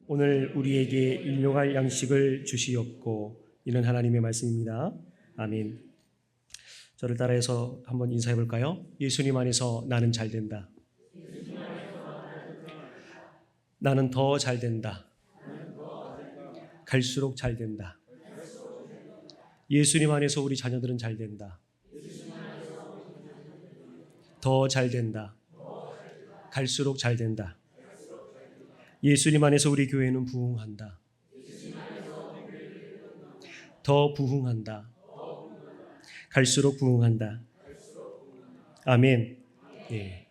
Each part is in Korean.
오늘 우리에게 일용할 양식을 주시옵고. 이는 하나님의 말씀입니다. 아멘. 저를 따라해서 한번 인사해 볼까요? 예수님 안에서 나는 잘 된다. 나는 더 잘 된다. 갈수록 잘 된다. 예수님 안에서 우리 자녀들은 잘 된다. 더 잘 된다. 갈수록 잘 된다. 예수님 안에서 우리 교회는 부흥한다. 더 부흥한다. 갈수록 부흥한다. 아멘. 네.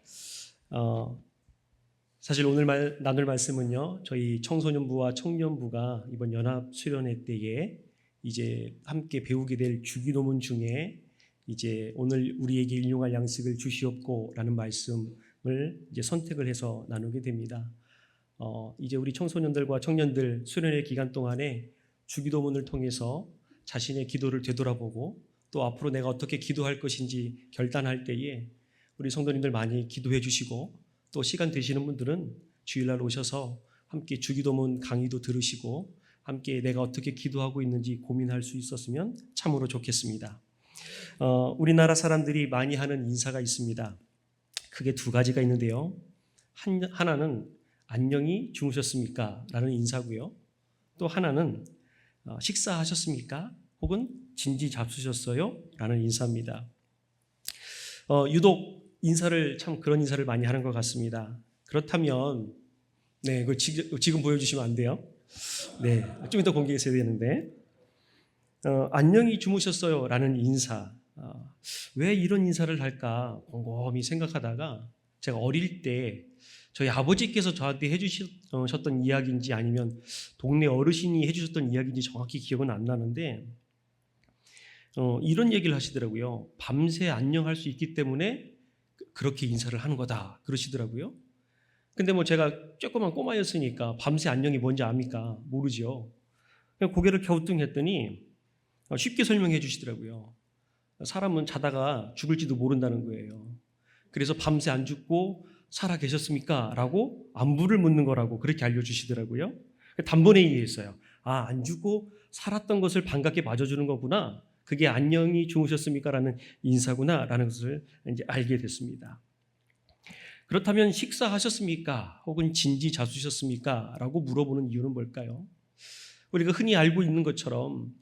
사실 오늘 나눌 말씀은요, 저희 청소년부와 청년부가 이번 연합 수련회 때에 이제 함께 배우게 될 주기도문 중에 이제 오늘 우리에게 일용할 양식을 주시옵고라는 말씀을 이제 선택을 해서 나누게 됩니다. 이제 우리 청소년들과 청년들 수련회 기간 동안에 주기도문을 통해서 자신의 기도를 되돌아보고 또 앞으로 내가 어떻게 기도할 것인지 결단할 때에 우리 성도님들 많이 기도해 주시고, 또 시간 되시는 분들은 주일날 오셔서 함께 주기도문 강의도 들으시고 함께 내가 어떻게 기도하고 있는지 고민할 수 있었으면 참으로 좋겠습니다. 우리나라 사람들이 많이 하는 인사가 있습니다. 크게 두 가지가 있는데요. 하나는 안녕히 주무셨습니까? 라는 인사고요. 또 하나는 식사하셨습니까? 혹은 진지 잡수셨어요? 라는 인사입니다. 유독 인사를 그런 인사를 많이 하는 것 같습니다. 그렇다면 그 지금 보여주시면 안 돼요. 네, 좀 이따 공개했어야 되는데 안녕히 주무셨어요? 라는 인사. 왜 이런 인사를 할까 곰곰이 생각하다가 제가 어릴 때 저희 아버지께서 저한테 해주셨던 이야기인지 아니면 동네 어르신이 해주셨던 이야기인지 정확히 기억은 안 나는데 이런 얘기를 하시더라고요. 밤새 안녕할 수 있기 때문에 그렇게 인사를 하는 거다 그러시더라고요. 근데 뭐 제가 조그만 꼬마였으니까 밤새 안녕이 뭔지 압니까? 모르죠. 그냥 고개를 갸우뚱했더니 쉽게 설명해 주시더라고요. 사람은 자다가 죽을지도 모른다는 거예요. 그래서 밤새 안 죽고 살아 계셨습니까? 라고 안부를 묻는 거라고 그렇게 알려주시더라고요. 단번에 이해했어요. 안 죽고 살았던 것을 반갑게 맞아주는 거구나. 그게 안녕히 주무셨습니까? 라는 인사구나 라는 것을 이제 알게 됐습니다. 그렇다면 식사하셨습니까? 혹은 진지 잡수셨습니까? 라고 물어보는 이유는 뭘까요? 우리가 흔히 알고 있는 것처럼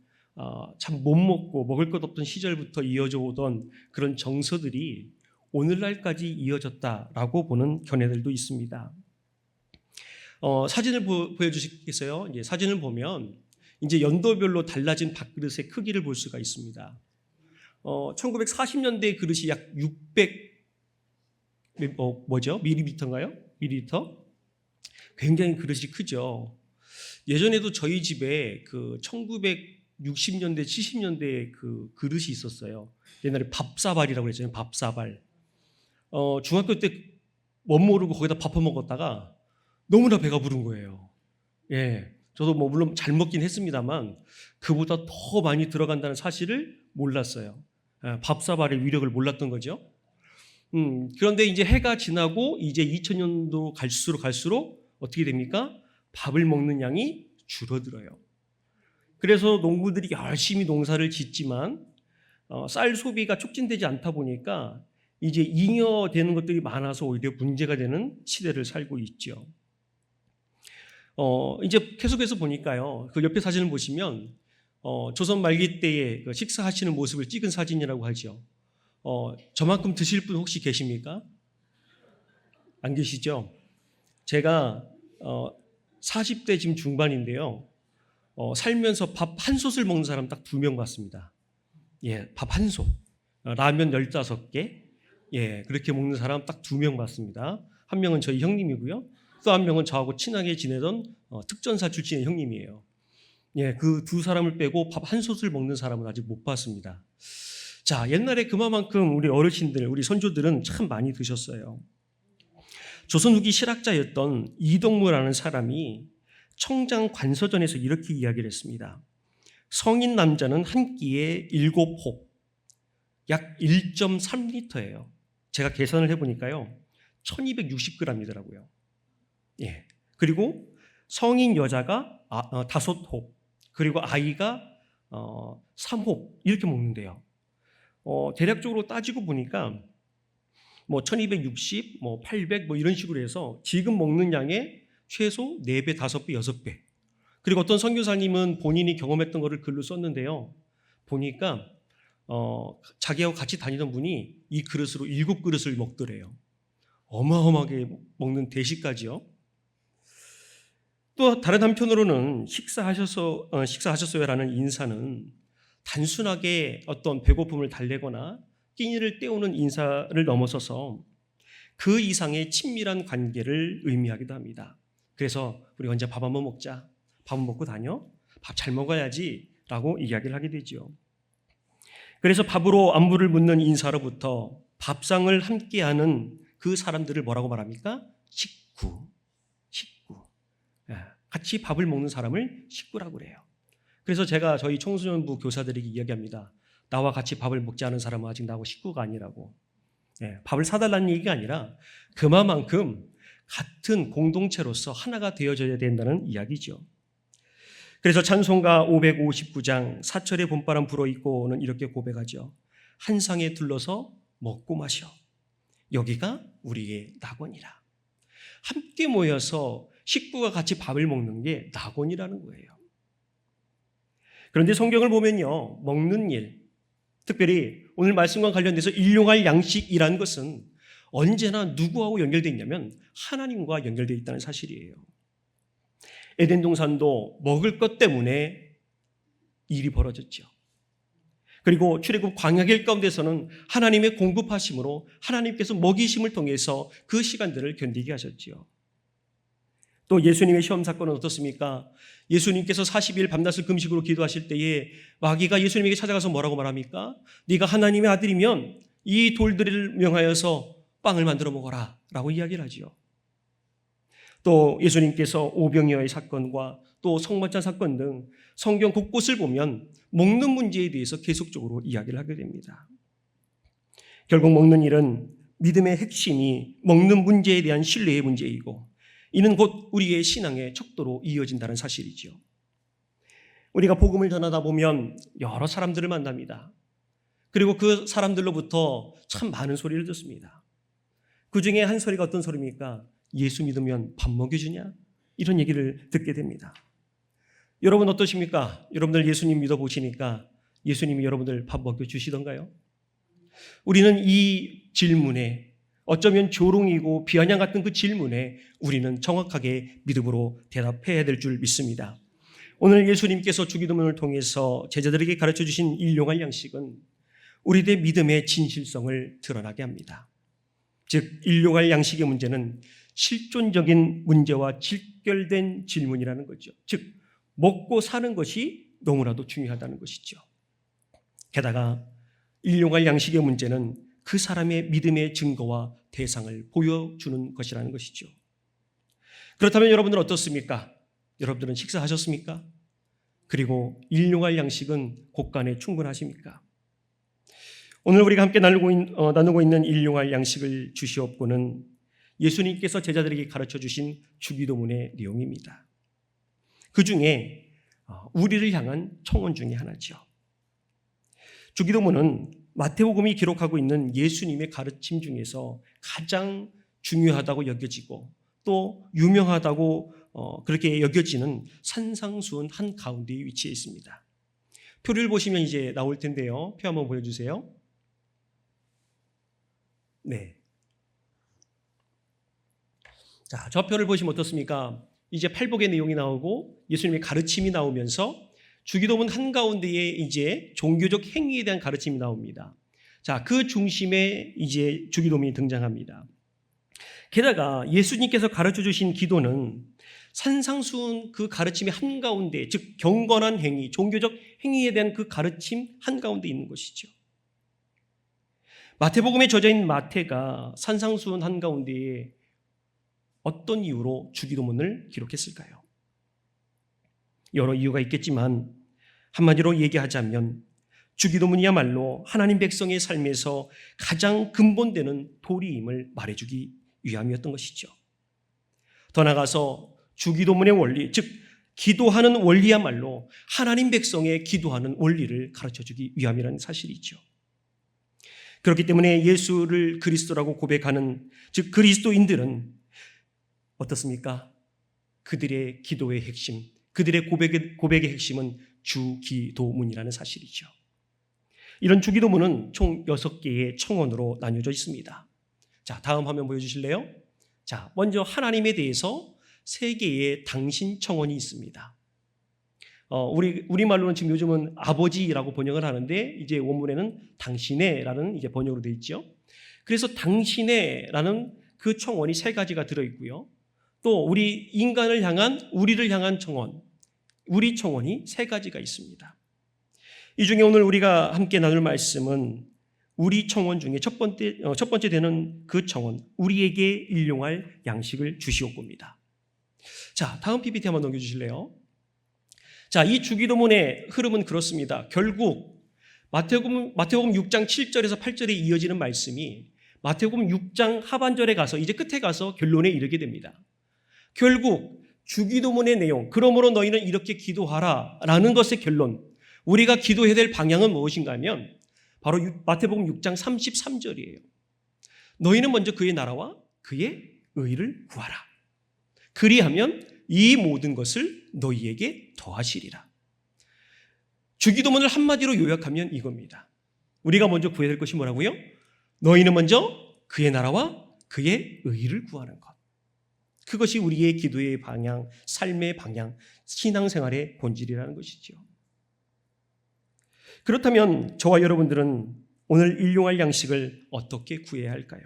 참 못 먹고 먹을 것 없던 시절부터 이어져 오던 그런 정서들이 오늘날까지 이어졌다라고 보는 견해들도 있습니다. 사진을 보여주시겠어요? 이제 사진을 보면 이제 연도별로 달라진 밥그릇의 크기를 볼 수가 있습니다. 1940년대 그릇이 약 600 밀리미터인가요? 밀리리터? 굉장히 그릇이 크죠. 예전에도 저희 집에 그 1960년대, 70년대 그 그릇이 있었어요. 옛날에 밥사발이라고 그랬잖아요. 밥사발. 중학교 때 못 모르고 거기다 밥해 먹었다가 너무나 배가 부른 거예요. 예. 저도 뭐 물론 잘 먹긴 했습니다만 그보다 더 많이 들어간다는 사실을 몰랐어요. 밥사발의 위력을 몰랐던 거죠. 그런데 이제 해가 지나고 이제 2000년도 갈수록 어떻게 됩니까? 밥을 먹는 양이 줄어들어요. 그래서 농부들이 열심히 농사를 짓지만 쌀 소비가 촉진되지 않다 보니까 이제 잉여되는 것들이 많아서 오히려 문제가 되는 시대를 살고 있죠. 이제 계속해서 보니까요. 그 옆에 사진을 보시면 조선 말기 때의 그 식사하시는 모습을 찍은 사진이라고 하죠. 저만큼 드실 분 혹시 계십니까? 안 계시죠? 제가 40대 지금 중반인데요. 살면서 밥 한 솥을 먹는 사람 딱 2명 봤습니다. 예, 밥 한 솥. 라면 15개. 예, 그렇게 먹는 사람 딱 2명 봤습니다. 한 명은 저희 형님이고요. 또 한 명은 저하고 친하게 지내던 특전사 출신의 형님이에요. 예, 그 두 사람을 빼고 밥 한 솥을 먹는 사람은 아직 못 봤습니다. 자, 옛날에 그만큼 우리 어르신들, 우리 선조들은 참 많이 드셨어요. 조선 후기 실학자였던 이덕무라는 사람이 청장 관서전에서 이렇게 이야기를 했습니다. 성인 남자는 한 끼에 7혹, 약 1.3리터예요. 제가 계산을 해보니까요. 1260g이더라고요. 예. 그리고 성인 여자가 5홉, 그리고 아이가 3홉 이렇게 먹는데요. 대략적으로 따지고 보니까 1260, 800 이런 식으로 해서 지금 먹는 양의 최소 4배, 5배, 6배. 그리고 어떤 선교사님은 본인이 경험했던 것을 글로 썼는데요. 보니까 자기하고 같이 다니던 분이 이 그릇으로 7그릇을 먹더래요. 어마어마하게 먹는 대식까지요. 또 다른 한편으로는 식사하셨어요라는 인사는 단순하게 어떤 배고픔을 달래거나 끼니를 때우는 인사를 넘어서서 그 이상의 친밀한 관계를 의미하기도 합니다. 그래서 우리 언제 밥 한번 먹자. 밥은 먹고 다녀? 밥 잘 먹어야지 라고 이야기를 하게 되죠. 그래서 밥으로 안부를 묻는 인사로부터 밥상을 함께하는 그 사람들을 뭐라고 말합니까? 식구. 같이 밥을 먹는 사람을 식구라고 그래요. 그래서 제가 저희 청소년부 교사들에게 이야기합니다. 나와 같이 밥을 먹지 않은 사람은 아직 나하고 식구가 아니라고. 밥을 사달라는 얘기가 아니라 그만큼 같은 공동체로서 하나가 되어져야 된다는 이야기죠. 그래서 찬송가 559장 사철의 봄바람 불어있고는 이렇게 고백하죠. 한 상에 둘러서 먹고 마셔. 여기가 우리의 낙원이라. 함께 모여서 식구가 같이 밥을 먹는 게 낙원이라는 거예요. 그런데 성경을 보면요, 먹는 일, 특별히 오늘 말씀과 관련돼서 일용할 양식이라는 것은 언제나 누구하고 연결되어 있냐면 하나님과 연결되어 있다는 사실이에요. 에덴 동산도 먹을 것 때문에 일이 벌어졌죠. 그리고 출애굽 광야길 가운데서는 하나님의 공급하심으로 하나님께서 먹이심을 통해서 그 시간들을 견디게 하셨죠. 또 예수님의 시험 사건은 어떻습니까? 예수님께서 40일 밤낮을 금식으로 기도하실 때에 마귀가 예수님에게 찾아가서 뭐라고 말합니까? 네가 하나님의 아들이면 이 돌들을 명하여서 빵을 만들어 먹어라 라고 이야기를 하죠. 또 예수님께서 오병이어의 사건과 또 성만찬 사건 등 성경 곳곳을 보면 먹는 문제에 대해서 계속적으로 이야기를 하게 됩니다. 결국 먹는 일은 믿음의 핵심이 먹는 문제에 대한 신뢰의 문제이고 이는 곧 우리의 신앙의 척도로 이어진다는 사실이죠. 우리가 복음을 전하다 보면 여러 사람들을 만납니다. 그리고 그 사람들로부터 참 많은 소리를 듣습니다. 그 중에 한 소리가 어떤 소리입니까? 예수 믿으면 밥 먹여주냐? 이런 얘기를 듣게 됩니다. 여러분 어떠십니까? 여러분들 예수님 믿어보시니까 예수님이 여러분들 밥 먹여주시던가요? 우리는 이 질문에 어쩌면 조롱이고 비아냥 같은 그 질문에 우리는 정확하게 믿음으로 대답해야 될 줄 믿습니다. 오늘 예수님께서 주기도문을 통해서 제자들에게 가르쳐 주신 일용할 양식은 우리들의 믿음의 진실성을 드러나게 합니다. 즉 일용할 양식의 문제는 실존적인 문제와 직결된 질문이라는 거죠. 즉 먹고 사는 것이 너무나도 중요하다는 것이죠. 게다가 일용할 양식의 문제는 그 사람의 믿음의 증거와 대상을 보여주는 것이라는 것이죠. 그렇다면 여러분들은 어떻습니까? 여러분들은 식사하셨습니까? 그리고 일용할 양식은 곳간에 충분하십니까? 오늘 우리가 함께 나누고 있는 일용할 양식을 주시옵고는 예수님께서 제자들에게 가르쳐 주신 주기도문의 내용입니다. 그 중에 우리를 향한 청원 중에 하나죠. 주기도문은 마태복음이 기록하고 있는 예수님의 가르침 중에서 가장 중요하다고 여겨지고 또 유명하다고 그렇게 여겨지는 산상수훈 한가운데에 위치해 있습니다. 표를 보시면 이제 나올 텐데요. 표 한번 보여주세요. 네. 자, 저 표를 보시면 어떻습니까? 이제 팔복의 내용이 나오고 예수님의 가르침이 나오면서 주기도문 한가운데에 이제 종교적 행위에 대한 가르침이 나옵니다. 자, 그 중심에 이제 주기도문이 등장합니다. 게다가 예수님께서 가르쳐 주신 기도는 산상수훈 그 가르침의 한가운데, 즉 경건한 행위, 종교적 행위에 대한 그 가르침 한가운데 있는 것이죠. 마태복음에 저자인 마태가 산상수훈 한가운데에 어떤 이유로 주기도문을 기록했을까요? 여러 이유가 있겠지만 한마디로 얘기하자면 주기도문이야말로 하나님 백성의 삶에서 가장 근본되는 도리임을 말해주기 위함이었던 것이죠. 더 나아가서 주기도문의 원리, 즉 기도하는 원리야말로 하나님 백성의 기도하는 원리를 가르쳐주기 위함이라는 사실이죠. 그렇기 때문에 예수를 그리스도라고 고백하는, 즉 그리스도인들은 어떻습니까? 그들의 기도의 핵심, 그들의 고백의 핵심은 주기도문이라는 사실이죠. 이런 주기도문은 총 6개의 청원으로 나뉘어져 있습니다. 자, 다음 화면 보여주실래요? 자, 먼저 하나님에 대해서 3개의 당신 청원이 있습니다. 우리말로는 지금 요즘은 아버지라고 번역을 하는데, 이제 원문에는 당신의라는 이제 번역으로 되어 있죠. 그래서 당신의라는 그 청원이 3가지가 들어있고요. 또 우리를 향한 청원, 우리 청원이 3가지가 있습니다. 이 중에 오늘 우리가 함께 나눌 말씀은 우리 청원 중에 첫 번째 되는 그 청원, 우리에게 일용할 양식을 주시옵고입니다. 자, 다음 PPT 한번 넘겨주실래요? 자, 이 주기도문의 흐름은 그렇습니다. 결국 마태복음 6장 7절에서 8절에 이어지는 말씀이 마태복음 6장 하반절에 가서, 이제 끝에 가서 결론에 이르게 됩니다. 결국 주기도문의 내용, 그러므로 너희는 이렇게 기도하라 라는 것의 결론, 우리가 기도해야 될 방향은 무엇인가 하면 바로 마태복음 6장 33절이에요. 너희는 먼저 그의 나라와 그의 의를 구하라. 그리하면 이 모든 것을 너희에게 더하시리라. 주기도문을 한마디로 요약하면 이겁니다. 우리가 먼저 구해야 될 것이 뭐라고요? 너희는 먼저 그의 나라와 그의 의를 구하는 것. 그것이 우리의 기도의 방향, 삶의 방향, 신앙생활의 본질이라는 것이죠. 그렇다면 저와 여러분들은 오늘 일용할 양식을 어떻게 구해야 할까요?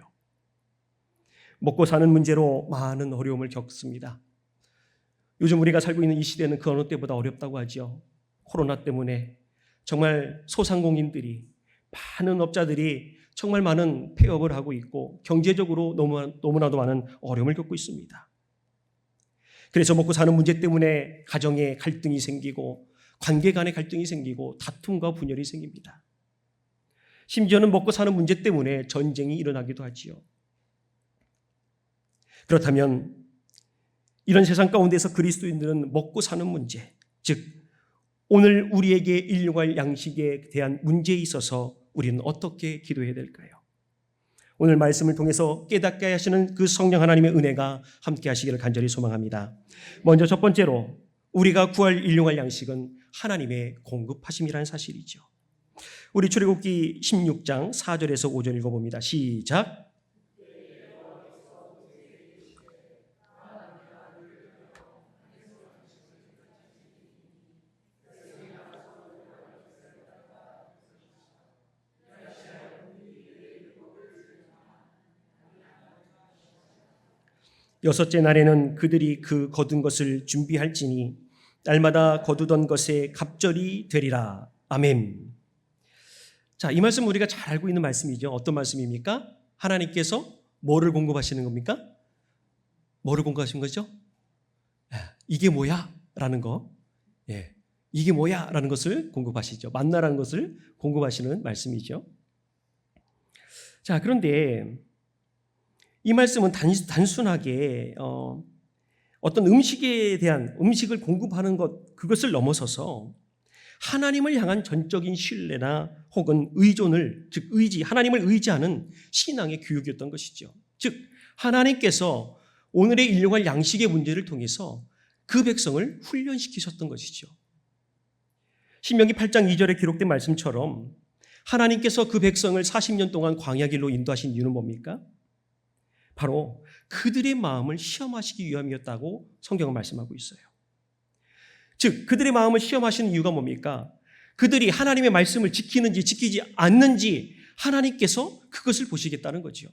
먹고 사는 문제로 많은 어려움을 겪습니다. 요즘 우리가 살고 있는 이 시대는 그 어느 때보다 어렵다고 하죠. 코로나 때문에 정말 소상공인들이, 많은 업자들이 정말 많은 폐업을 하고 있고 경제적으로 너무나도 많은 어려움을 겪고 있습니다. 그래서 먹고 사는 문제 때문에 가정에 갈등이 생기고 관계 간의 갈등이 생기고 다툼과 분열이 생깁니다. 심지어는 먹고 사는 문제 때문에 전쟁이 일어나기도 하지요. 그렇다면 이런 세상 가운데서 그리스도인들은 먹고 사는 문제, 즉 오늘 우리에게 일용할 양식에 대한 문제에 있어서 우리는 어떻게 기도해야 될까요? 오늘 말씀을 통해서 깨닫게 하시는 그 성령 하나님의 은혜가 함께 하시기를 간절히 소망합니다. 먼저 첫 번째로 우리가 구할 일용할 양식은 하나님의 공급하심이라는 사실이죠. 우리 출애굽기 16장 4절에서 5절 읽어봅니다. 시작. 여섯째 날에는 그들이 그 거둔 것을 준비할지니 날마다 거두던 것에 갑절이 되리라. 아멘. 자, 이 말씀 우리가 잘 알고 있는 말씀이죠. 어떤 말씀입니까? 하나님께서 뭐를 공급하시는 겁니까? 뭐를 공급하시는 거죠? 이게 뭐야? 라는 거. 이게 뭐야? 라는 것을 공급하시죠. 만나라는 것을 공급하시는 말씀이죠. 자, 그런데 이 말씀은 단순하게 어떤 음식을 공급하는 것, 그것을 넘어서서 하나님을 향한 전적인 신뢰나 혹은 의존을, 즉 하나님을 의지하는 신앙의 교육이었던 것이죠. 즉 하나님께서 오늘의 일용할 양식의 문제를 통해서 그 백성을 훈련시키셨던 것이죠. 신명기 8장 2절에 기록된 말씀처럼 하나님께서 그 백성을 40년 동안 광야 길로 인도하신 이유는 뭡니까? 바로 그들의 마음을 시험하시기 위함이었다고 성경은 말씀하고 있어요. 즉 그들의 마음을 시험하시는 이유가 뭡니까? 그들이 하나님의 말씀을 지키는지 지키지 않는지 하나님께서 그것을 보시겠다는 거죠.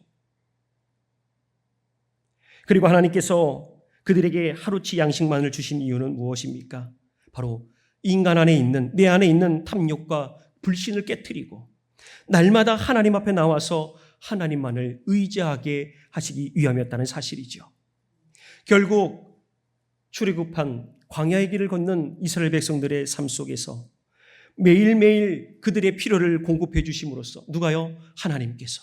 그리고 하나님께서 그들에게 하루치 양식만을 주신 이유는 무엇입니까? 바로 인간 안에 있는, 내 안에 있는 탐욕과 불신을 깨트리고 날마다 하나님 앞에 나와서 하나님만을 의지하게 하시기 위함이었다는 사실이죠. 결국 출애굽한 광야의 길을 걷는 이스라엘 백성들의 삶 속에서 매일매일 그들의 필요를 공급해 주심으로써 누가요? 하나님께서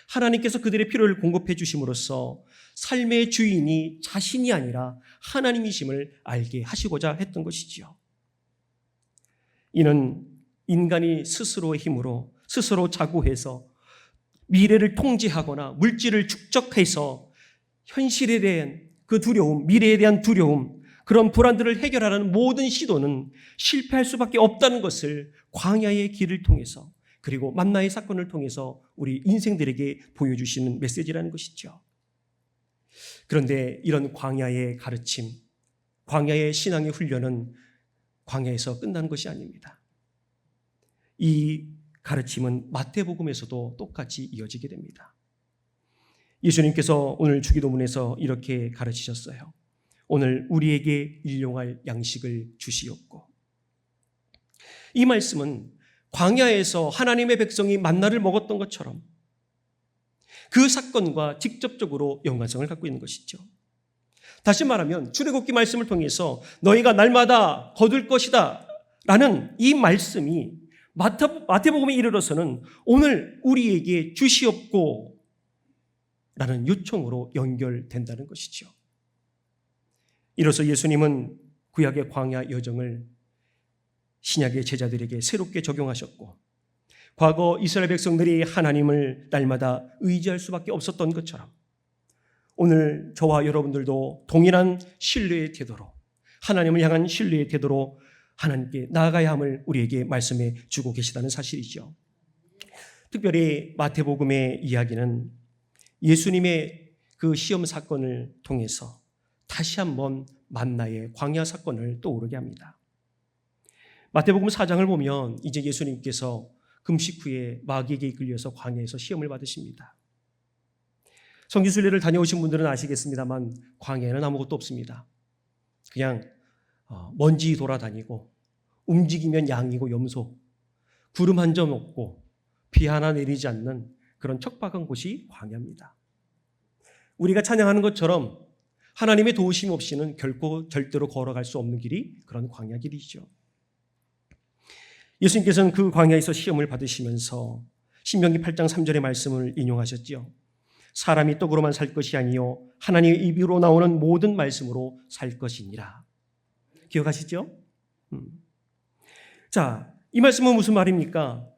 하나님께서 그들의 필요를 공급해 주심으로써 삶의 주인이 자신이 아니라 하나님이심을 알게 하시고자 했던 것이지요. 이는 인간이 스스로의 힘으로 스스로 자고해서 미래를 통제하거나 물질을 축적해서 현실에 대한 그 두려움, 미래에 대한 두려움, 그런 불안들을 해결하는 모든 시도는 실패할 수밖에 없다는 것을 광야의 길을 통해서 그리고 만나의 사건을 통해서 우리 인생들에게 보여주시는 메시지라는 것이죠. 그런데 이런 광야의 가르침, 광야의 신앙의 훈련은 광야에서 끝난 것이 아닙니다. 이 가르침은 마태복음에서도 똑같이 이어지게 됩니다. 예수님께서 오늘 주기도문에서 이렇게 가르치셨어요. 오늘 우리에게 일용할 양식을 주시옵고. 이 말씀은 광야에서 하나님의 백성이 만나를 먹었던 것처럼 그 사건과 직접적으로 연관성을 갖고 있는 것이죠. 다시 말하면 출애굽기 말씀을 통해서 너희가 날마다 거둘 것이다 라는 이 말씀이 마태복음에 이르러서는 오늘 우리에게 주시옵고 라는 요청으로 연결된다는 것이죠. 이로써 예수님은 구약의 광야 여정을 신약의 제자들에게 새롭게 적용하셨고 과거 이스라엘 백성들이 하나님을 날마다 의지할 수밖에 없었던 것처럼 오늘 저와 여러분들도 동일한 신뢰의 태도로 하나님을 향한 신뢰의 태도로 하나님께 나아가야 함을 우리에게 말씀해 주고 계시다는 사실이죠. 특별히 마태복음의 이야기는 예수님의 그 시험 사건을 통해서 다시 한번 만나의 광야 사건을 떠오르게 합니다. 마태복음 4장을 보면 이제 예수님께서 금식 후에 마귀에게 이끌려서 광야에서 시험을 받으십니다. 성지순례를 다녀오신 분들은 아시겠습니다만 광야에는 아무것도 없습니다. 그냥 먼지 돌아다니고 움직이면 양이고 염소, 구름 한 점 없고 비 하나 내리지 않는 그런 척박한 곳이 광야입니다. 우리가 찬양하는 것처럼 하나님의 도우심 없이는 결코 절대로 걸어갈 수 없는 길이 그런 광야 길이죠. 예수님께서는 그 광야에서 시험을 받으시면서 신명기 8장 3절의 말씀을 인용하셨지요. 사람이 떡으로만 살 것이 아니요 하나님의 입으로 나오는 모든 말씀으로 살 것이니라. 기억하시죠? 자, 이 말씀은 무슨 말입니까?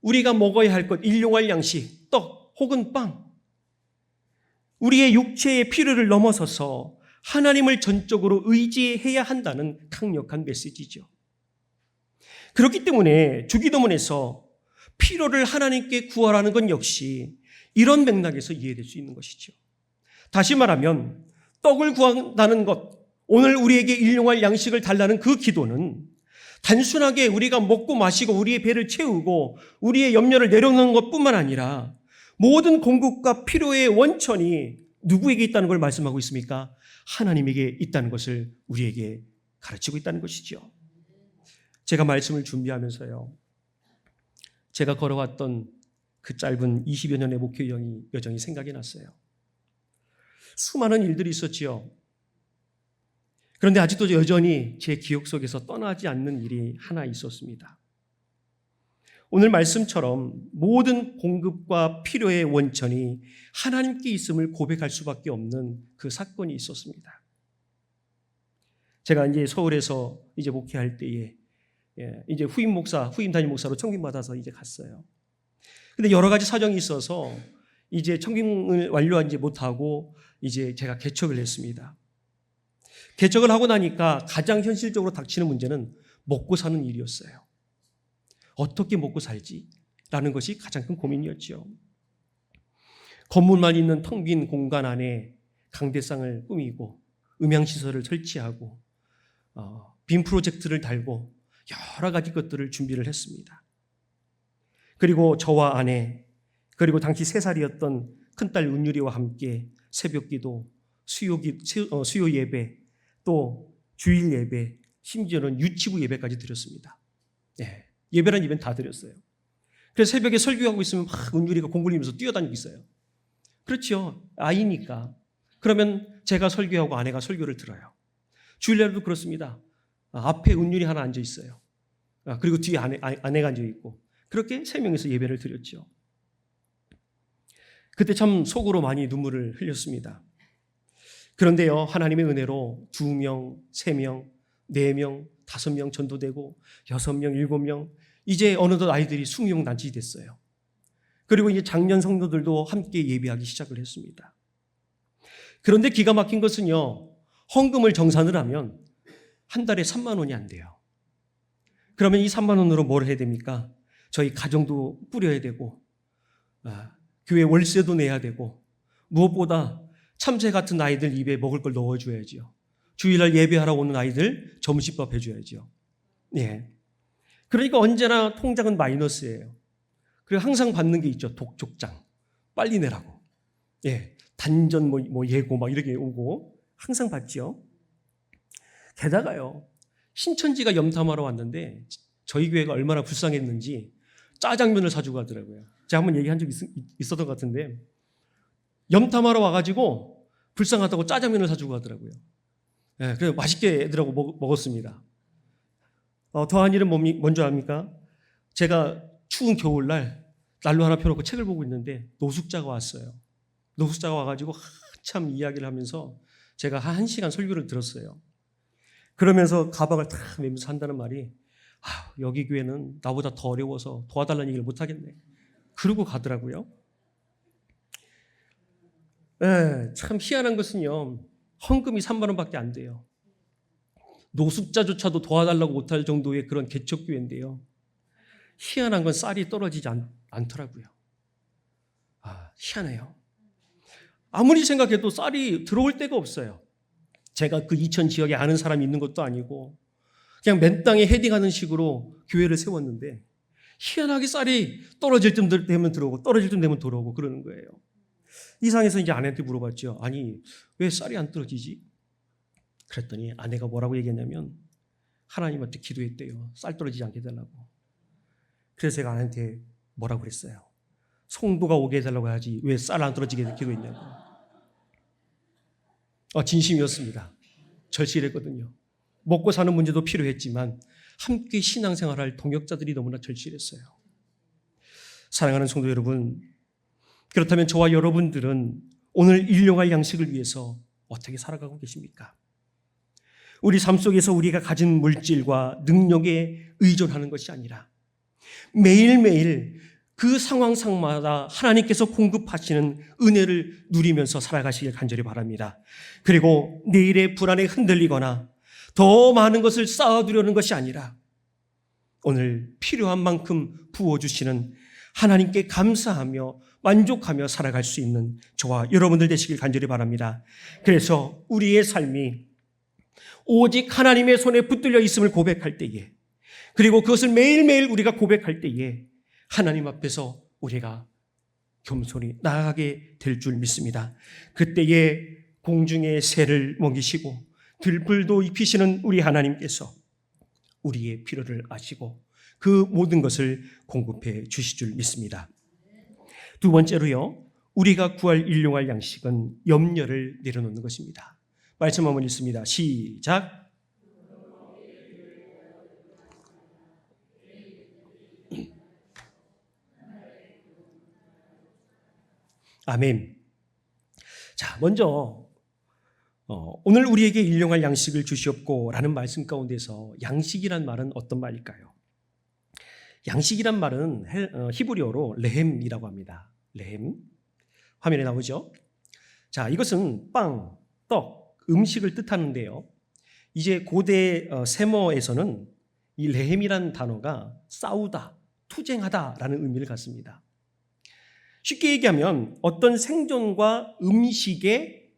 우리가 먹어야 할 것, 일용할 양식, 떡 혹은 빵, 우리의 육체의 필요를 넘어서서 하나님을 전적으로 의지해야 한다는 강력한 메시지죠. 그렇기 때문에 주기도문에서 필요를 하나님께 구하라는 건 역시 이런 맥락에서 이해될 수 있는 것이죠. 다시 말하면 떡을 구한다는 것, 오늘 우리에게 일용할 양식을 달라는 그 기도는 단순하게 우리가 먹고 마시고 우리의 배를 채우고 우리의 염려를 내려놓는 것뿐만 아니라 모든 공급과 필요의 원천이 누구에게 있다는 걸 말씀하고 있습니까? 하나님에게 있다는 것을 우리에게 가르치고 있다는 것이죠. 제가 말씀을 준비하면서요, 제가 걸어왔던 그 짧은 20여 년의 목회 여정이 생각이 났어요. 수많은 일들이 있었지요. 그런데 아직도 여전히 제 기억 속에서 떠나지 않는 일이 하나 있었습니다. 오늘 말씀처럼 모든 공급과 필요의 원천이 하나님께 있음을 고백할 수밖에 없는 그 사건이 있었습니다. 제가 이제 서울에서 이제 목회할 때에 이제 후임 담임 목사로 청빙받아서 이제 갔어요. 근데 여러 가지 사정이 있어서 이제 청빙을 완료하지 못하고 이제 제가 개척을 했습니다. 개척을 하고 나니까 가장 현실적으로 닥치는 문제는 먹고 사는 일이었어요. 어떻게 먹고 살지? 라는 것이 가장 큰 고민이었죠. 건물만 있는 텅 빈 공간 안에 강대상을 꾸미고 음향시설을 설치하고 빔 프로젝트를 달고 여러 가지 것들을 준비를 했습니다. 그리고 저와 아내, 그리고 당시 3살이었던 큰딸 은유리와 함께 새벽기도, 수요 예배, 또 주일 예배, 심지어는 유치부 예배까지 드렸습니다. 예배란 예배는 다 드렸어요. 그래서 새벽에 설교하고 있으면 막 은유리가 공굴리면서 뛰어다니고 있어요. 그렇죠. 아이니까. 그러면 제가 설교하고 아내가 설교를 들어요. 주일날도 그렇습니다. 앞에 은유리 하나 앉아 있어요. 그리고 뒤에 아내가 앉아 있고 그렇게 3명이서 예배를 드렸죠. 그때 참 속으로 많이 눈물을 흘렸습니다. 그런데요, 하나님의 은혜로 2명, 3명, 4명, 5명 전도되고 6명, 7명, 이제 어느덧 아이들이 20명 난치 됐어요. 그리고 이제 작년 성도들도 함께 예배하기 시작을 했습니다. 그런데 기가 막힌 것은요, 헌금을 정산을 하면 한 달에 3만 원이 안 돼요. 그러면 이 3만 원으로 뭘 해야 됩니까? 저희 가정도 꾸려야 되고, 교회 월세도 내야 되고, 무엇보다 참새 같은 아이들 입에 먹을 걸 넣어줘야죠. 주일날 예배하러 오는 아이들 점심밥 해줘야죠. 예. 그러니까 언제나 통장은 마이너스예요. 그리고 항상 받는 게 있죠. 독촉장. 빨리 내라고. 예. 단전 예고 막 이렇게 오고 항상 받죠. 게다가요, 신천지가 염탐하러 왔는데 저희 교회가 얼마나 불쌍했는지 짜장면을 사주고 가더라고요. 제가 한번 얘기한 적이 있었던 것 같은데, 염탐하러 와가지고 불쌍하다고 짜장면을 사주고 가더라고요. 예, 그래서 맛있게 애들하고 먹었습니다. 더한 일은 뭔지 압니까? 제가 추운 겨울날 난로 하나 펴놓고 책을 보고 있는데 노숙자가 왔어요. 노숙자가 와가지고 한참 이야기를 하면서 제가 한 1시간 설교를 들었어요. 그러면서 가방을 탁 메면서 한다는 말이, 여기 교회는 나보다 더 어려워서 도와달라는 얘기를 못하겠네. 그러고 가더라고요. 네, 참 희한한 것은요, 헌금이 3만 원밖에 안 돼요. 노숙자조차도 도와달라고 못할 정도의 그런 개척교회인데요, 희한한 건 쌀이 떨어지지 않더라고요. 희한해요. 아무리 생각해도 쌀이 들어올 데가 없어요. 제가 그 이천 지역에 아는 사람이 있는 것도 아니고 그냥 맨 땅에 헤딩하는 식으로 교회를 세웠는데 희한하게 쌀이 떨어질 쯤 되면 들어오고 떨어질 쯤 되면 돌아오고 그러는 거예요. 이상해서 이제 아내한테 물어봤죠. 아니, 왜 쌀이 안 떨어지지? 그랬더니 아내가 뭐라고 얘기했냐면 하나님한테 기도했대요. 쌀 떨어지지 않게 해달라고. 그래서 제가 아내한테 뭐라고 그랬어요. 송도가 오게 해달라고 하지 왜 쌀 안 떨어지게 기도했냐고. 진심이었습니다. 절실했거든요. 먹고 사는 문제도 필요했지만 함께 신앙생활할 동역자들이 너무나 절실했어요. 사랑하는 성도 여러분, 그렇다면 저와 여러분들은 오늘 일용할 양식을 위해서 어떻게 살아가고 계십니까? 우리 삶 속에서 우리가 가진 물질과 능력에 의존하는 것이 아니라 매일매일 그 상황상마다 하나님께서 공급하시는 은혜를 누리면서 살아가시길 간절히 바랍니다. 그리고 내일의 불안에 흔들리거나 더 많은 것을 쌓아두려는 것이 아니라 오늘 필요한 만큼 부어주시는 하나님께 감사하며 만족하며 살아갈 수 있는 저와 여러분들 되시길 간절히 바랍니다. 그래서 우리의 삶이 오직 하나님의 손에 붙들려 있음을 고백할 때에, 그리고 그것을 매일매일 우리가 고백할 때에 하나님 앞에서 우리가 겸손히 나아가게 될 줄 믿습니다. 그때에 공중의 새를 먹이시고 들불도 입히시는 우리 하나님께서 우리의 필요를 아시고 그 모든 것을 공급해 주실 줄 믿습니다. 두 번째로요, 우리가 구할 일용할 양식은 염려를 내려놓는 것입니다. 말씀 한번 읽습니다. 시작. 아멘. 자, 먼저 오늘 우리에게 일용할 양식을 주시옵고라는 말씀 가운데서 양식이란 말은 어떤 말일까요? 양식이란 말은 히브리어로 레헴이라고 합니다. 레헴. 화면에 나오죠? 자, 이것은 빵, 떡, 음식을 뜻하는데요. 이제 고대 세머에서는 이 레헴이라는 단어가 싸우다, 투쟁하다라는 의미를 갖습니다. 쉽게 얘기하면 어떤 생존과 음식의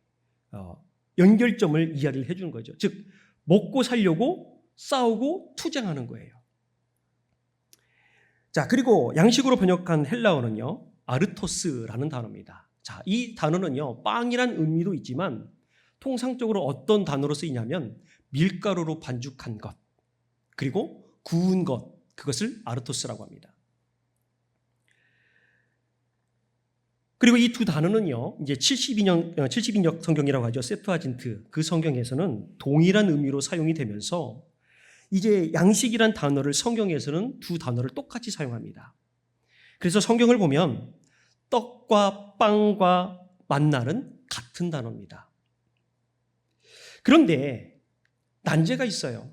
연결점을 이해를 해주는 거죠. 즉, 먹고 살려고 싸우고 투쟁하는 거예요. 자, 그리고 양식으로 번역한 헬라어는요, 아르토스라는 단어입니다. 자, 이 단어는요, 빵이란 의미도 있지만 통상적으로 어떤 단어로 쓰이냐면 밀가루로 반죽한 것, 그리고 구운 것, 그것을 아르토스라고 합니다. 그리고 이 두 단어는요, 이제 70인역 성경이라고 하죠. 세프아진트. 그 성경에서는 동일한 의미로 사용이 되면서 이제 양식이란 단어를 성경에서는 두 단어를 똑같이 사용합니다. 그래서 성경을 보면 떡과 빵과 만나는 같은 단어입니다. 그런데 난제가 있어요.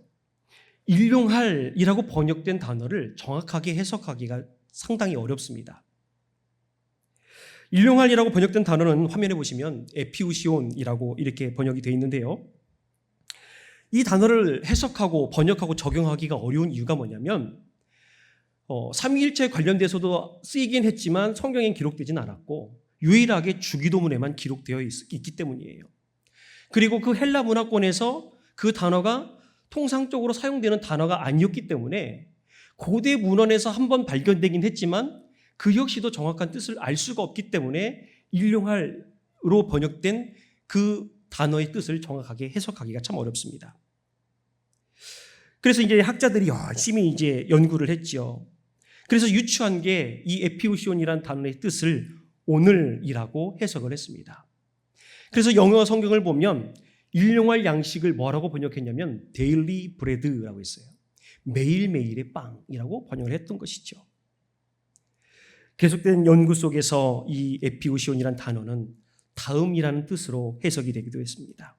일용할이라고 번역된 단어를 정확하게 해석하기가 상당히 어렵습니다. 일용할이라고 번역된 단어는 화면에 보시면 에피우시온이라고 이렇게 번역이 되어 있는데요. 이 단어를 해석하고 번역하고 적용하기가 어려운 이유가 뭐냐면 삼위일체에 관련돼서도 쓰이긴 했지만 성경엔 기록되진 않았고 유일하게 주기도문에만 기록되어 있기 때문이에요. 그리고 그 헬라 문화권에서 그 단어가 통상적으로 사용되는 단어가 아니었기 때문에 고대 문헌에서 한번 발견되긴 했지만 그 역시도 정확한 뜻을 알 수가 없기 때문에 일용할로 번역된 그 단어의 뜻을 정확하게 해석하기가 참 어렵습니다. 그래서 이제 학자들이 열심히 이제 연구를 했죠. 그래서 유추한 게 이 에피우시온이라는 단어의 뜻을 오늘이라고 해석을 했습니다. 그래서 영어 성경을 보면 일용할 양식을 뭐라고 번역했냐면 데일리 브레드라고 했어요. 매일매일의 빵이라고 번역을 했던 것이죠. 계속된 연구 속에서 이 에피우시온이라는 단어는 다음이라는 뜻으로 해석이 되기도 했습니다.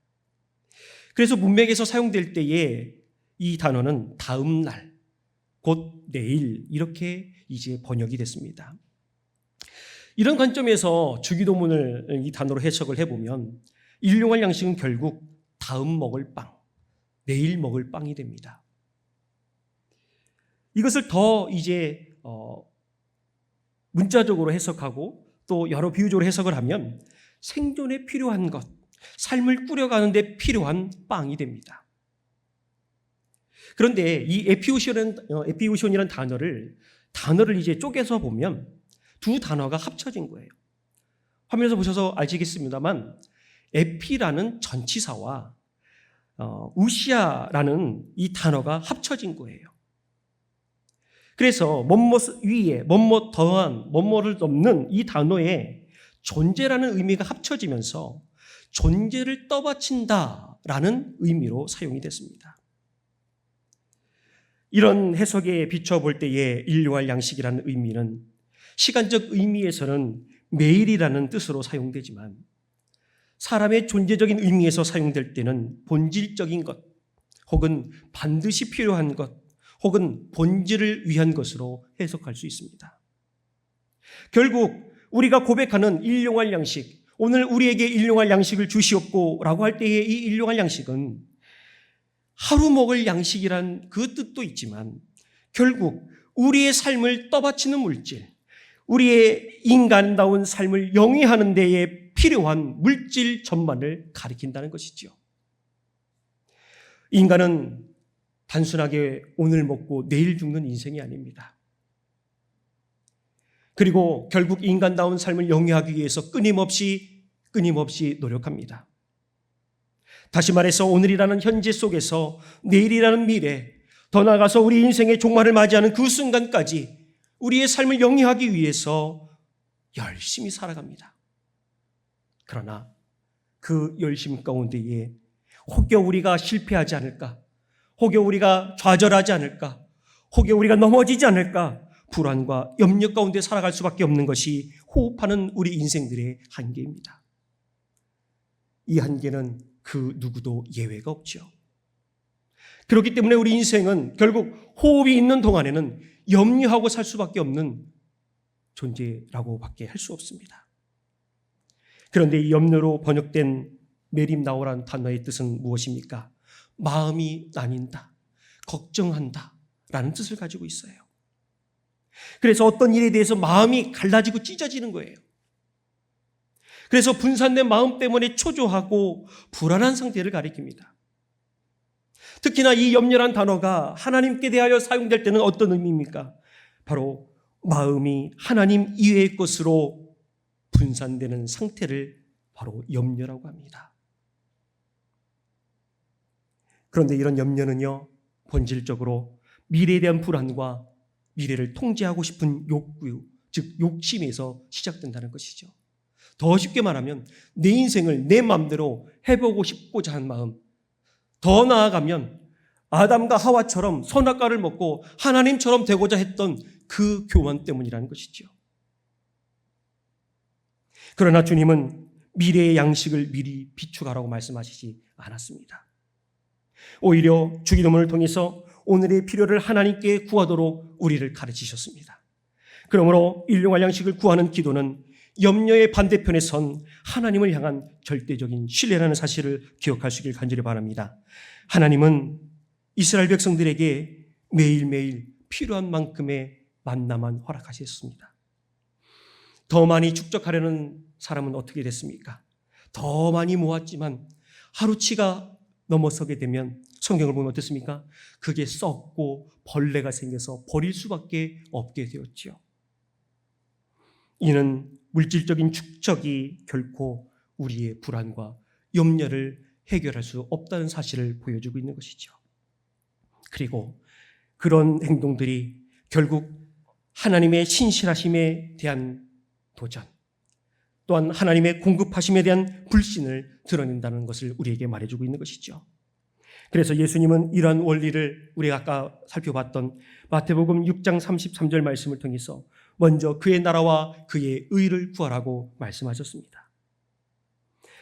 그래서 문맥에서 사용될 때에 이 단어는 다음 날, 곧 내일 이렇게 이제 번역이 됐습니다. 이런 관점에서 주기도문을 이 단어로 해석을 해보면 일용할 양식은 결국 다음 먹을 빵, 내일 먹을 빵이 됩니다. 이것을 더 이제 문자적으로 해석하고 또 여러 비유적으로 해석을 하면 생존에 필요한 것, 삶을 꾸려가는 데 필요한 빵이 됩니다. 그런데 이 에피우시온이라는 단어를 이제 쪼개서 보면 두 단어가 합쳐진 거예요. 화면에서 보셔서 아시겠습니다만 에피라는 전치사와 우시아라는 이 단어가 합쳐진 거예요. 그래서 뭐뭇 위에, 뭐뭇 더한, 뭐뭇을 넘는 이 단어에 존재라는 의미가 합쳐지면서 존재를 떠받친다라는 의미로 사용이 됐습니다. 이런 해석에 비춰볼 때의 일용할 양식이라는 의미는 시간적 의미에서는 매일이라는 뜻으로 사용되지만 사람의 존재적인 의미에서 사용될 때는 본질적인 것 혹은 반드시 필요한 것 혹은 본질을 위한 것으로 해석할 수 있습니다. 결국 우리가 고백하는 일용할 양식, 오늘 우리에게 일용할 양식을 주시옵고 라고 할 때의 이 일용할 양식은 하루 먹을 양식이란 그 뜻도 있지만 결국 우리의 삶을 떠받치는 물질, 우리의 인간다운 삶을 영위하는 데에 필요한 물질 전반을 가리킨다는 것이죠. 인간은 단순하게 오늘 먹고 내일 죽는 인생이 아닙니다. 그리고 결국 인간다운 삶을 영위하기 위해서 끊임없이 노력합니다. 다시 말해서 오늘이라는 현재 속에서 내일이라는 미래, 더 나아가서 우리 인생의 종말을 맞이하는 그 순간까지 우리의 삶을 영위하기 위해서 열심히 살아갑니다. 그러나 그 열심 가운데에 혹여 우리가 실패하지 않을까, 혹여 우리가 좌절하지 않을까, 혹여 우리가 넘어지지 않을까 불안과 염려 가운데 살아갈 수밖에 없는 것이 호흡하는 우리 인생들의 한계입니다. 이 한계는 그 누구도 예외가 없죠. 그렇기 때문에 우리 인생은 결국 호흡이 있는 동안에는 염려하고 살 수밖에 없는 존재라고밖에 할 수 없습니다. 그런데 이 염려로 번역된 메림나오라는 단어의 뜻은 무엇입니까? 마음이 나뉜다, 걱정한다 라는 뜻을 가지고 있어요. 그래서 어떤 일에 대해서 마음이 갈라지고 찢어지는 거예요. 그래서 분산된 마음 때문에 초조하고 불안한 상태를 가리킵니다. 특히나 이 염려란 단어가 하나님께 대하여 사용될 때는 어떤 의미입니까? 바로 마음이 하나님 이외의 것으로 분산되는 상태를 바로 염려라고 합니다. 그런데 이런 염려는요, 본질적으로 미래에 대한 불안과 미래를 통제하고 싶은 욕구, 즉 욕심에서 시작된다는 것이죠. 더 쉽게 말하면 내 인생을 내 마음대로 해보고 싶고자 하는 마음, 더 나아가면 아담과 하와처럼 선악과를 먹고 하나님처럼 되고자 했던 그 교만 때문이라는 것이죠. 그러나 주님은 미래의 양식을 미리 비축하라고 말씀하시지 않았습니다. 오히려 주기도문을 통해서 오늘의 필요를 하나님께 구하도록 우리를 가르치셨습니다. 그러므로 일용할 양식을 구하는 기도는 염려의 반대편에 선 하나님을 향한 절대적인 신뢰라는 사실을 기억할 수 있길 간절히 바랍니다. 하나님은 이스라엘 백성들에게 매일매일 필요한 만큼의 만나만 허락하셨습니다. 더 많이 축적하려는 사람은 어떻게 됐습니까? 더 많이 모았지만 하루치가 넘어서게 되면 성경을 보면 어떻습니까? 그게 썩고 벌레가 생겨서 버릴 수밖에 없게 되었지요. 이는 물질적인 축적이 결코 우리의 불안과 염려를 해결할 수 없다는 사실을 보여주고 있는 것이죠. 그리고 그런 행동들이 결국 하나님의 신실하심에 대한 도전, 또한 하나님의 공급하심에 대한 불신을 드러낸다는 것을 우리에게 말해주고 있는 것이죠. 그래서 예수님은 이러한 원리를 우리가 아까 살펴봤던 마태복음 6장 33절 말씀을 통해서 먼저 그의 나라와 그의 의를 구하라고 말씀하셨습니다.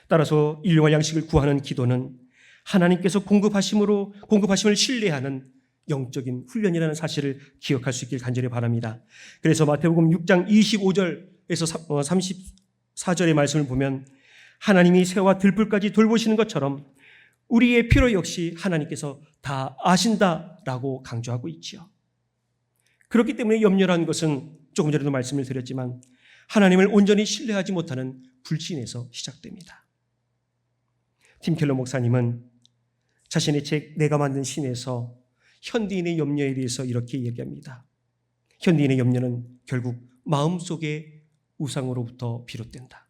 따라서 일용할 양식을 구하는 기도는 하나님께서 공급하심을 신뢰하는 영적인 훈련이라는 사실을 기억할 수 있길 간절히 바랍니다. 그래서 마태복음 6장 25절에서 34절의 말씀을 보면 하나님이 새와 들풀까지 돌보시는 것처럼 우리의 필요 역시 하나님께서 다 아신다라고 강조하고 있지요. 그렇기 때문에 염려라는 것은 조금 전에도 말씀을 드렸지만 하나님을 온전히 신뢰하지 못하는 불신에서 시작됩니다. 팀 켈러 목사님은 자신의 책 내가 만든 신에서 현대인의 염려에 대해서 이렇게 얘기합니다. 현대인의 염려는 결국 마음속의 우상으로부터 비롯된다.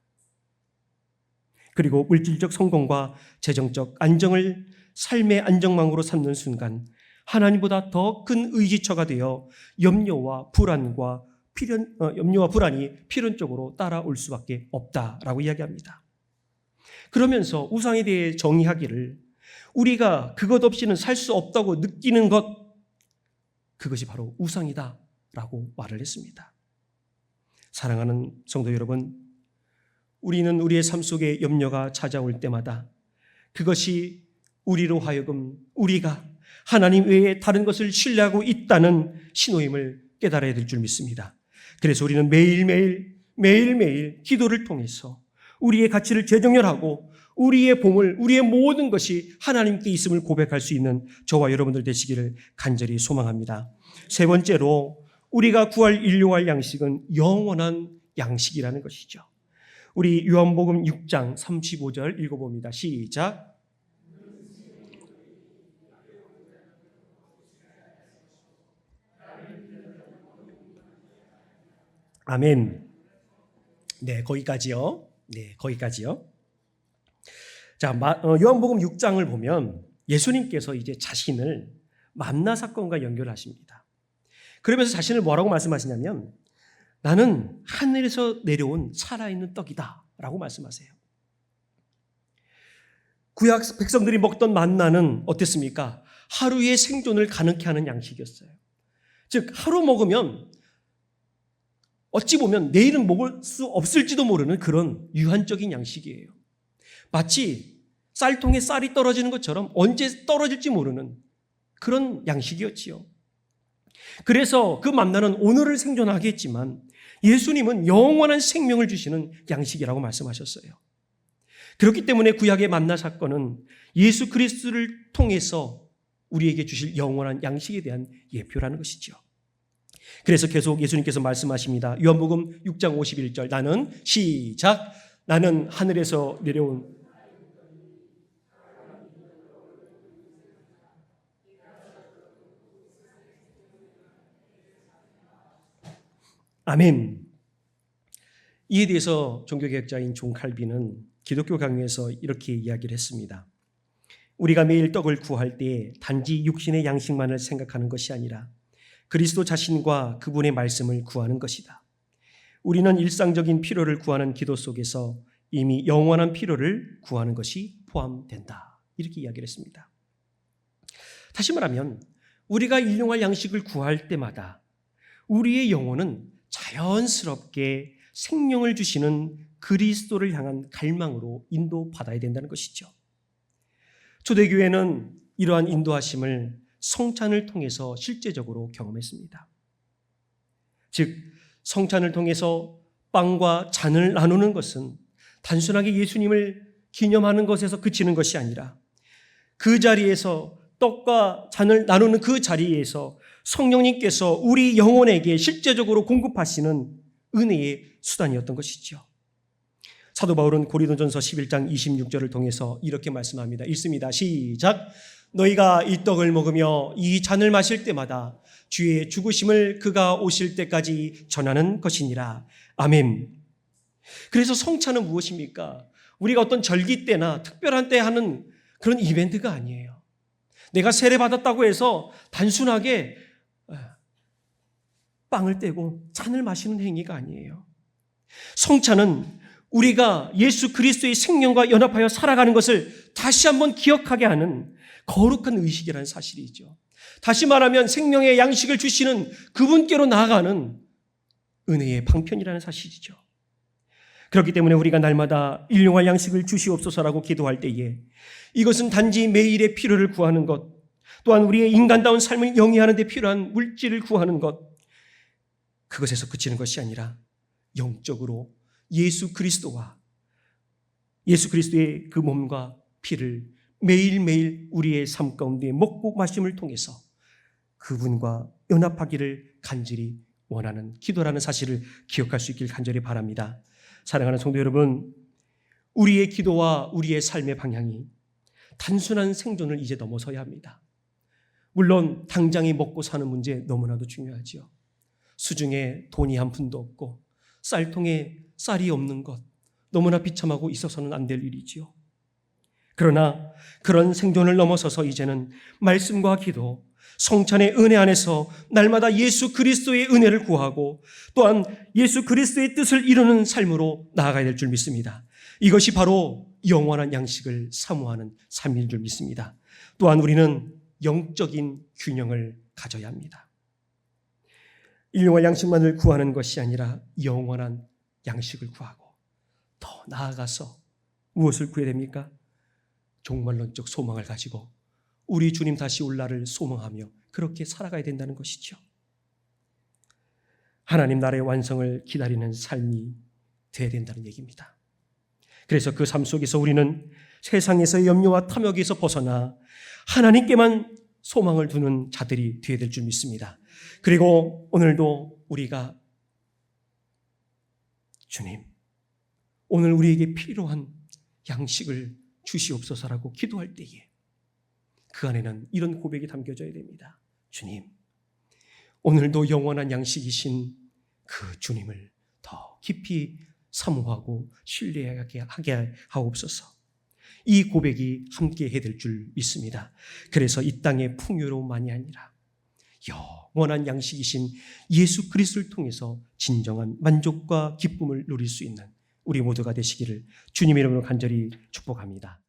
그리고 물질적 성공과 재정적 안정을 삶의 안정망으로 삼는 순간 하나님보다 더 큰 의지처가 되어 염려와 불안이 필연적으로 따라올 수밖에 없다라고 이야기합니다. 그러면서 우상에 대해 정의하기를 우리가 그것 없이는 살 수 없다고 느끼는 것, 그것이 바로 우상이다라고 말을 했습니다. 사랑하는 성도 여러분, 우리는 우리의 삶 속에 염려가 찾아올 때마다 그것이 우리로 하여금 우리가 하나님 외에 다른 것을 신뢰하고 있다는 신호임을 깨달아야 될 줄 믿습니다. 그래서 우리는 매일매일 기도를 통해서 우리의 가치를 재정렬하고 우리의 보물, 우리의 모든 것이 하나님께 있음을 고백할 수 있는 저와 여러분들 되시기를 간절히 소망합니다. 세 번째로 우리가 일용할 양식은 영원한 양식이라는 것이죠. 우리 요한복음 6장 35절 읽어봅니다. 시작. 아멘. 네, 거기까지요. 자, 요한복음 6장을 보면 예수님께서 이제 자신을 만나 사건과 연결하십니다. 그러면서 자신을 뭐라고 말씀하시냐면 나는 하늘에서 내려온 살아있는 떡이다 라고 말씀하세요. 구약 백성들이 먹던 만나는 어땠습니까? 하루의 생존을 가능케 하는 양식이었어요. 즉 하루 먹으면 어찌 보면 내일은 먹을 수 없을지도 모르는 그런 유한적인 양식이에요. 마치 쌀통에 쌀이 떨어지는 것처럼 언제 떨어질지 모르는 그런 양식이었지요. 그래서 그 만나는 오늘을 생존하게 했지만 예수님은 영원한 생명을 주시는 양식이라고 말씀하셨어요. 그렇기 때문에 구약의 만나 사건은 예수 그리스도를 통해서 우리에게 주실 영원한 양식에 대한 예표라는 것이죠. 그래서 계속 예수님께서 말씀하십니다. 요한복음 6장 51절 나는 하늘에서 내려온 아멘. 이에 대해서 종교개혁자인 존 칼빈은 기독교 강요에서 이렇게 이야기를 했습니다. 우리가 매일 떡을 구할 때 단지 육신의 양식만을 생각하는 것이 아니라 그리스도 자신과 그분의 말씀을 구하는 것이다. 우리는 일상적인 필요를 구하는 기도 속에서 이미 영원한 필요를 구하는 것이 포함된다. 이렇게 이야기를 했습니다. 다시 말하면 우리가 일용할 양식을 구할 때마다 우리의 영혼은 자연스럽게 생명을 주시는 그리스도를 향한 갈망으로 인도받아야 된다는 것이죠. 초대교회는 이러한 인도하심을 성찬을 통해서 실제적으로 경험했습니다. 즉, 성찬을 통해서 빵과 잔을 나누는 것은 단순하게 예수님을 기념하는 것에서 그치는 것이 아니라 그 자리에서 떡과 잔을 나누는 그 자리에서 성령님께서 우리 영혼에게 실제적으로 공급하시는 은혜의 수단이었던 것이죠. 사도 바울은 고린도전서 11장 26절을 통해서 이렇게 말씀합니다. 읽습니다. 시작. 너희가 이 떡을 먹으며 이 잔을 마실 때마다 주의 죽으심을 그가 오실 때까지 전하는 것이니라. 아멘. 그래서 성찬은 무엇입니까? 우리가 어떤 절기 때나 특별한 때 하는 그런 이벤트가 아니에요. 내가 세례받았다고 해서 단순하게 빵을 떼고 잔을 마시는 행위가 아니에요. 성찬은 우리가 예수 그리스도의 생명과 연합하여 살아가는 것을 다시 한번 기억하게 하는 거룩한 의식이라는 사실이죠. 다시 말하면 생명의 양식을 주시는 그분께로 나아가는 은혜의 방편이라는 사실이죠. 그렇기 때문에 우리가 날마다 일용할 양식을 주시옵소서라고 기도할 때에 이것은 단지 매일의 필요를 구하는 것, 또한 우리의 인간다운 삶을 영위하는 데 필요한 물질을 구하는 것, 그것에서 그치는 것이 아니라 영적으로 예수 그리스도와 예수 그리스도의 그 몸과 피를 매일매일 우리의 삶 가운데 먹고 마심을 통해서 그분과 연합하기를 간절히 원하는 기도라는 사실을 기억할 수 있길 간절히 바랍니다. 사랑하는 성도 여러분, 우리의 기도와 우리의 삶의 방향이 단순한 생존을 이제 넘어서야 합니다. 물론 당장에 먹고 사는 문제 너무나도 중요하지요. 수중에 돈이 한 푼도 없고 쌀통에 쌀이 없는 것 너무나 비참하고 있어서는 안 될 일이지요. 그러나 그런 생존을 넘어서서 이제는 말씀과 기도, 성찬의 은혜 안에서 날마다 예수 그리스도의 은혜를 구하고 또한 예수 그리스도의 뜻을 이루는 삶으로 나아가야 될 줄 믿습니다. 이것이 바로 영원한 양식을 사모하는 삶인 줄 믿습니다. 또한 우리는 영적인 균형을 가져야 합니다. 일용할 양식만을 구하는 것이 아니라 영원한 양식을 구하고 더 나아가서 무엇을 구해야 됩니까? 종말론적 소망을 가지고 우리 주님 다시 올 날을 소망하며 그렇게 살아가야 된다는 것이죠. 하나님 나라의 완성을 기다리는 삶이 되어야 된다는 얘기입니다. 그래서 그 삶 속에서 우리는 세상에서의 염려와 탐욕에서 벗어나 하나님께만 소망을 두는 자들이 되어야 될 줄 믿습니다. 그리고 오늘도 우리가 주님, 오늘 우리에게 필요한 양식을 주시옵소서라고 기도할 때에 그 안에는 이런 고백이 담겨져야 됩니다. 주님, 오늘도 영원한 양식이신 그 주님을 더 깊이 사모하고 신뢰하게 하옵소서. 이 고백이 함께 해야 될 줄 믿습니다. 그래서 이 땅의 풍요로움만이 아니라 영원한 양식이신 예수 그리스도를 통해서 진정한 만족과 기쁨을 누릴 수 있는 우리 모두가 되시기를 주님의 이름으로 간절히 축복합니다.